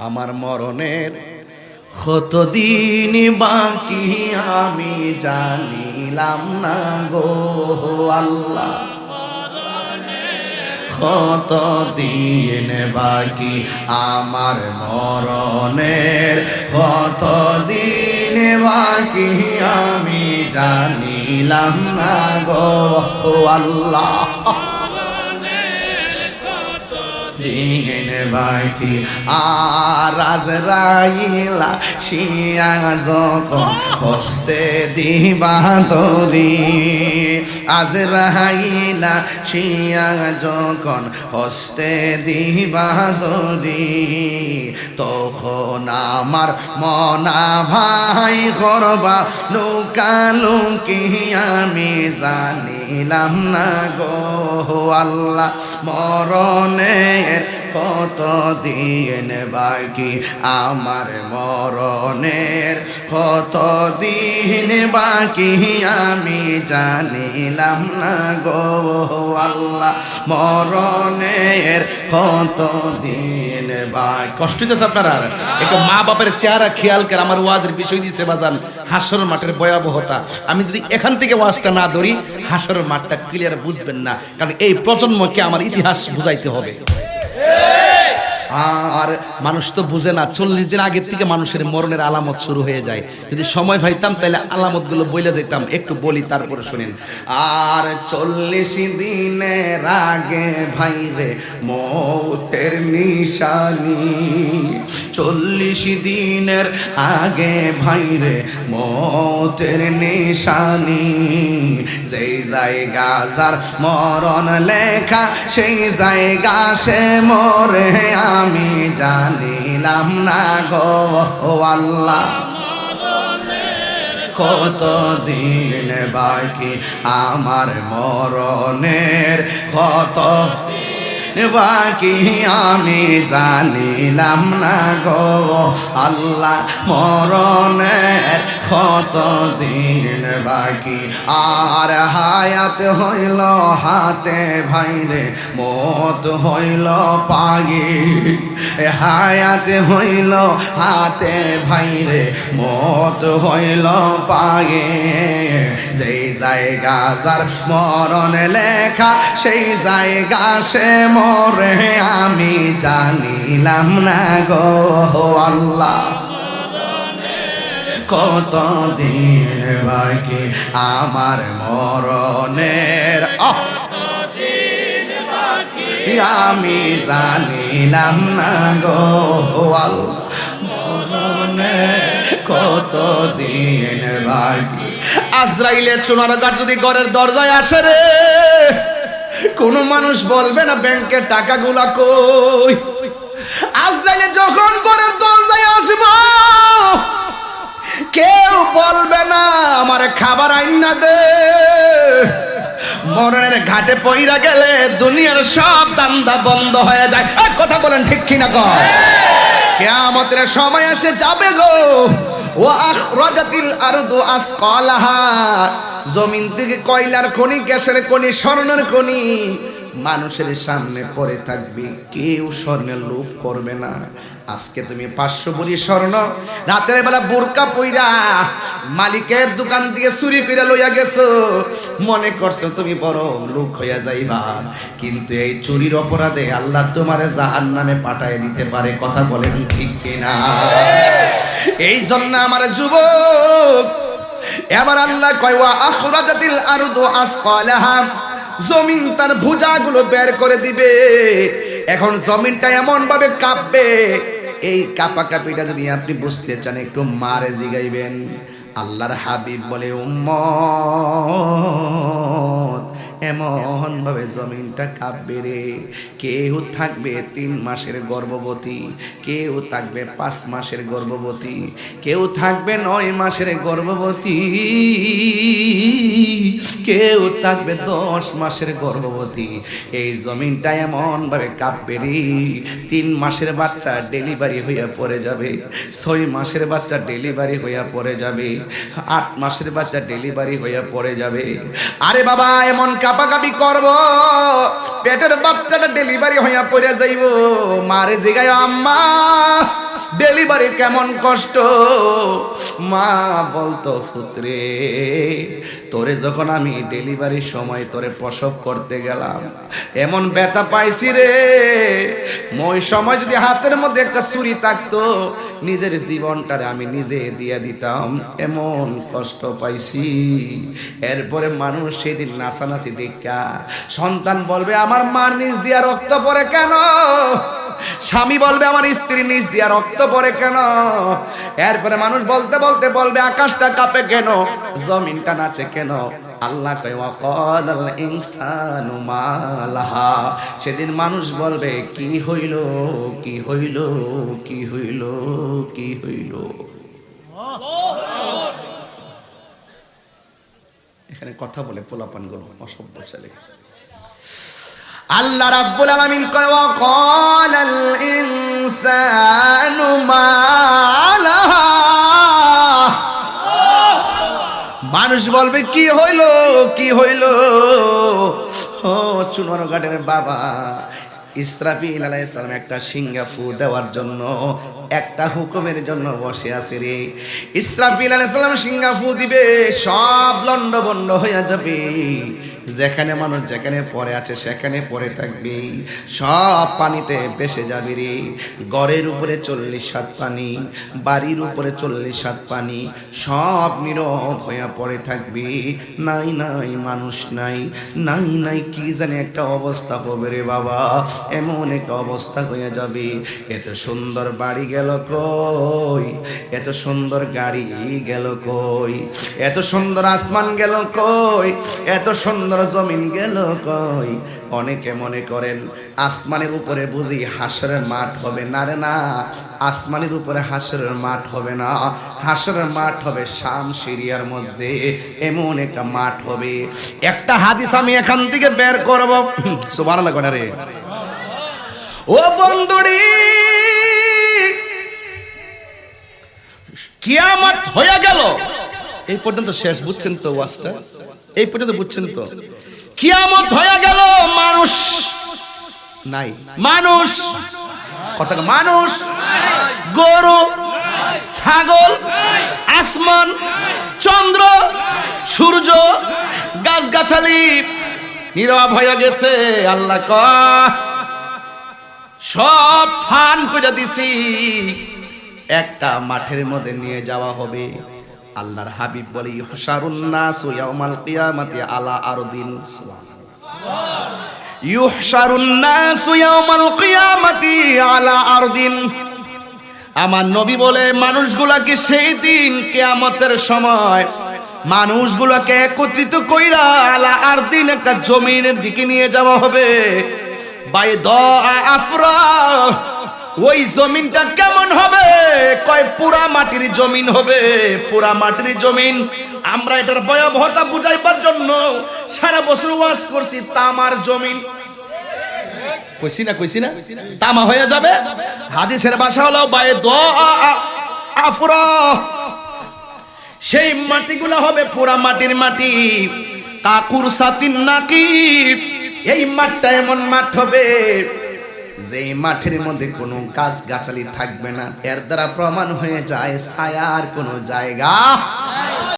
আমার মরণের কতদিন বাকি আমি জানিলাম না গো আল্লাহ, কতদিন বাকি আমার মরণের, কতদিন বাকি আমি জানিলাম না গো আল্লাহ, দিন বাকি। আর আজরাইলা শিয়া যখন হস্তে দিবা তরি, আজরাইলা শিয়া যখন হস্তে দিবা তরি, তখন আমার মনা ভাই করবা লুকালুকি আমি জানিলাম না গো আল্লাহ, মরণের কতদিন বাকি আমার মরণের, কতদিন বাকি আমি জানিলাম না গো আল্লাহ, মরণের কতদিন বাকি। কষ্ট হইতেছে আপনারা? একটু মা বাপের চেহারা খেয়াল করে। আমার ওয়াজের বিষয় দিয়েছে বাজান হাসর মাঠের ভয়াবহতা। আমি যদি এখান থেকে ওয়াজটা না ধরি হাসরের মাঠটা ক্লিয়ার বুঝবেন না, কারণ এই প্রজন্মকে আমার ইতিহাস বুঝাইতে হবে। আর মানুষ তো বুঝে না, 40 দিন আগের থেকে মানুষের মরণের আলামত শুরু হয়ে যায়। যদি সময় পাইতাম তাহলে আলামতগুলো বলে যেতাম, একটু বলি তারপরে শুনেন। আর 40 দিনের আগে ভাইরে মৌতের নিশানি, 40 দিনের আগে ভাইরে মৌতের নিশানি, যেই জায়গা যার মরণ লেখা সেই জায়গা সে মরে আমি জানিলাম না গো আল্লাহ, কতদিন বাকি আমার মরণের, কত বাকি আমি জানিলাম না গো আল্লাহ, মরণের কতদিন বাকি। আর হায়াত হইল হাতে ভাইরে মত হইল পায়ে, হায়াত হইল হাতে ভাইরে মত হইল পায়ে, যেই জায়গা যার মরণ লেখা সেই জায়গা সে মরে আমি জানিলাম না গো আল্লাহ, কতদিন বাকি আমার মরণের, আমি জানিলাম না গো আল্লাহ, মরণের কতদিন বাকি। আজরাইলের চুনার গাছ যদি ঘরের দরজায় আসে রে, কোন মানুষ বলবে না ব্যাংকের টাকাগুলা কই। আজরাইলে যখন ঘরের দরজায় আসব কেউ বলবে না আমার খাবার আইনা দে। মরণের ঘাটে পইরা গেলে দুনিয়ার সব দান্দা বন্ধ হয়ে যায়। কথা বলেন ঠিক কিনা কর? কিয়ামতের সময় এসে যাবে গো, ওয়া আখরাজাতিল আরদু আসকালাহা, জমিন থেকে কয়লার খনি, গ্যাসের খনি, স্বর্ণের খনি মানুষের সামনে পড়ে থাকবে, কেউ স্বর্ণের লোভ করবে না। আজকে তুমি 500 ভরি স্বর্ণ রাতের বেলা বোরকা পইরা মালিকের দোকান থেকে চুরি করে লইয়া গেছো, মনে করছো তুমি বড় লোক হইয়া যাইবা, কিন্তু এই চুরির অপরাধে আল্লাহ তোমারে জাহান্নামে পাঠায় দিতে পারে। কথা বলেন ঠিক কিনা? এই জন্য আমার যুবক এবার আল্লাহ কয় ওয়া আখরাজাতিল আরদু আসকালাহা, জমিন তার ভুজাগুলো বের করে দিবে। এখন জমিনটা এমন ভাবে কাঁপবে, এই কাঁপাকাঁপিটা যদি আপনি বুঝতে চান একটু মারে জিগাইবেন। আল্লাহর হাবিব বলে উম্মত এমন ভাবে জমিনটা কাঁপবে রে, কেউ থাকবে 3 মাসের গর্ভবতী, কেউ থাকবে 5 মাসের গর্ভবতী, কেউ থাকবে 9 মাসের গর্ভবতী, কেউ থাকবে 10 মাসের গর্ভবতী। এই জমিনটা এমন ভাবে কাঁপবে রে, 3 মাসের বাচ্চা ডেলিভারি হইয়া পড়ে যাবে, 6 মাসের বাচ্চা ডেলিভারি হইয়া পড়ে যাবে, 8 মাসের বাচ্চা ডেলিভারি হইয়া পড়ে যাবে। আরে বাবা এমন কাপাকাপি করব, পেটের বাচ্চাটা ডেলিভারি হইয়া পড়ে যাইব, মারে জিগায় আম্মা ডেলিভারি কেমন কষ্ট। মা বলতো পুত্রে তোরে যখন আমি ডেলিভারির সময় তোরে প্রসব করতে গেলাম এমন ব্যথা পাইছি রে, ওই সময় যদি হাতের মধ্যে একটা ছুরি থাকতো নিজের জীবনটারে আমি নিজে দিয়ে দিতাম, এমন কষ্ট পাইছি। এরপরে মানুষ সেদিন নাচানাচি দেখা সন্তান বলবে আমার মার নিচ দিয়া রক্ত পড়ে কেন, স্বামী বলবে আমার স্ত্রী নিচ দিয়া রক্ত পড়ে কেন, এরপরে মানুষ বলতে বলতে বলবে আকাশটা কাঁপে কেন, জমিনটা নাচে কেন। আল্লাহ কয় ওয়াকালাল ইনসানু মা লাহা, সেদিন মানুষ বলবে কি হইল কি হইল কি হইল কি হইল। এখানে কথা বলে পোলাপান গুলো অসভ্য ছেলে। আল্লাহ রাব্বুল আলামিন কয় ওয়াকালাল ইনসানু মা লাহা, মানুষ বলবে কি হইল কি হইল। ও চুনর গার্ডের বাবা ইসরাফিল আলাইহিস সালাম একটা সিংহা ফু দেওয়ার জন্য একটা হুকুমের জন্য বসে আছে রে। ইসরাফিল আলাইহিস সালাম সিংহা ফু দিবে, সব লন্ডভন্ড হয়ে যাবে, যেখানে মানুষ যেখানে পড়ে আছে সেখানে পড়ে থাকবে, সব পানিতে ভেসে যাবে রে। ঘরের উপরে 40 হাত পানি, বাড়ির উপরে 40 হাত পানি, সব নীরব হয়ে পড়ে থাকবে, নাই নাই মানুষ নাই, নাই নাই কি জানি একটা অবস্থা হবে রে বাবা, এমন একটা অবস্থা হয়ে যাবে। এত সুন্দর বাড়ি গেল কই, এত সুন্দর গাড়ি গেল কই, এত সুন্দর আসমান গেল কই, এত সুন্দর জমিন গেল কই। অনেকে মনে করেন আসমানের উপরে বুঝি হাসরের মাঠ হবে, না রে না, আসমানের উপরে হাসরের মাঠ হবে না, হাসরের মাঠ হবে শাম সিরিয়ার মধ্যে, এমন একটা মাঠ হবে। একটা হাদিস আমি এখান থেকে বের করব, সুবহানাল্লাহ কয় রে। ও বন্ধুরি কিয়ামত হয়ে গেল, এই পর্যন্ত শেষ, বুঝছেন তো ওয়াজটা, এই পর্যন্ত বুঝছেন তো। কিয়ামত হয়ে গেল, মানুষ নাই, মানুষ কথা মানুষ, গরু ছাগল, আসমান চন্দ্র সূর্য গাছগাছালি নীরব হয়ে গেছে। আল্লাহ কয় সব ফান করে দিছি, একটা মাঠের মধ্যে নিয়ে যাওয়া হবে। আল্লাহর হাবিব বলে ইহশারুন নাসু ইয়াউমাল কিয়ামাতি আলা আরদিন, ইহশারুন নাসু ইয়াউমাল কিয়ামাতি আলা আরদিন। আমার নবী বলে মানুষগুলাকে সেই দিন কিয়ামতের সময় মানুষগুলোকে একত্রিত কইরা আলা আরদিন একটা জমিনের দিকে নিয়ে যাওয়া হবে। বাইদা আফরা, ওই জমিনটা কেমন হবে? কয় পুরা মাটির জমিন হবে, পুরা মাটির জমিন। আমরা এটার ভয়াবহতা বুঝাইবার জন্য সারা বছর ওয়াজ করছি, তামার জমিন কইছি না তামা হয়ে যাবে। হাদিসের ভাষা হলো বাইদা আফরা, সেই মাটিগুলো হবে পুরা মাটির মাটি। কাকুর সাতিন নাকিব, এই মাঠটা এমন মাঠ হবে যে মাঠের মধ্যে কোনো গাছ গাছালি থাকবে না। এর দ্বারা প্রমাণ হয়ে যায় ছায়ার কোনো জায়গা